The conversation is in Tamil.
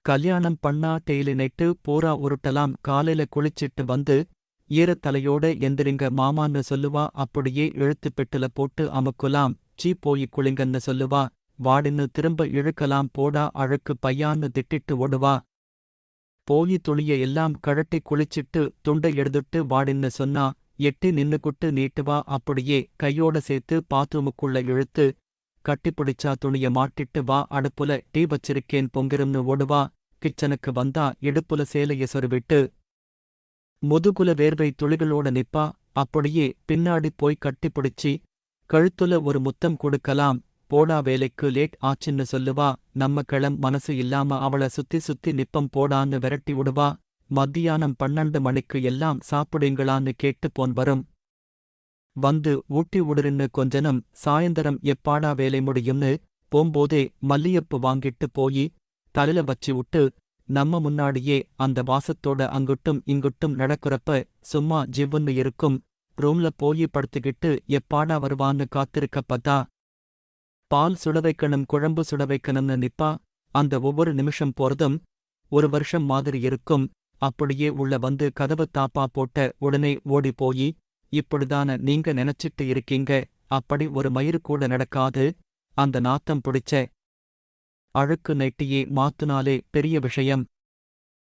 கல்யாணம் பண்ணா டெய்லி நைட்டு பூரா உருட்டலாம், காலையில குளிச்சிட்டு வந்து ஈரத்தலையோட எந்திரிங்க மாமான்னு சொல்லுவா, அப்படியே இழுத்து பெட்டுல போட்டு அமுக்குலாம், சீ போயி குளிங்கன்னு சொல்லுவா, வாடின்னு திரும்ப இழுக்கலாம், போடா அழுக்கு பையான்னு திட்டிட்டு ஓடுவா. போயி துணிய எல்லாம் கழட்டி குளிச்சிட்டு துண்டை எடுத்துட்டு வாடின்னு சொன்னா, எட்டி நின்னுக்குட்டு நீட்டுவா, அப்படியே கையோட சேர்த்து பாத்ரூமுக்குள்ள இழுத்து கட்டிப்பிடிச்சா, துணிய மாட்டிட்டு வா, அடுப்புல டீ வச்சிருக்கேன் பொங்கிரும்னு ஓடுவா. கிச்சனுக்கு வந்தா இடுப்புல சேலைய சொருவிட்டு முதுகுல வேர்வை துளிகளோட நிப்பா, அப்படியே பின்னாடி போய் கட்டிப்பிடிச்சி கழுத்துல ஒரு முத்தம் கொடுக்கலாம், போடா வேலைக்கு லேட் ஆச்சுன்னு சொல்லுவா, நம்ம மனசு இல்லாம அவள சுத்தி சுத்தி நிப்பம் போடான்னு விரட்டி விடுவா. மத்தியானம் 12 மணிக்கு எல்லாம் சாப்பிடுங்களான்னு கேட்டு போன் வரும். வந்து ஊட்டி உடுறின்னு கொஞ்சனம், சாயந்தரம் எப்பாடா வேலை முடியும்னு போம்போதே மல்லியப்பு வாங்கிட்டு போயி தலையில வச்சு விட்டு, நம்ம முன்னாடியே அந்த வாசத்தோட அங்குட்டும் இங்குட்டும் நடக்கிறப்ப சும்மா ஜிவ்வுன்னு இருக்கும். ரூம்ல போய் படுத்துக்கிட்டு எப்பாடா வருவான்னு காத்திருக்கப்பதா. பால் சுட வைக்கணும், குழம்பு சுட வைக்கணும்னு நிப்பா. அந்த ஒவ்வொரு நிமிஷம் போறதும் ஒரு வருஷம் மாதிரி இருக்கும். அப்படியே உள்ள வந்து கதவு தாப்பா போட்ட உடனே ஓடி போயி, இப்படிதான நீங்க நினைச்சிட்டு இருக்கீங்க, அப்படி ஒரு மயிறு கூட நடக்காது, அந்த நாத்தம் பிடிச்ச அழுக்கு நைட்டியே மாத்துனாலே பெரிய விஷயம்.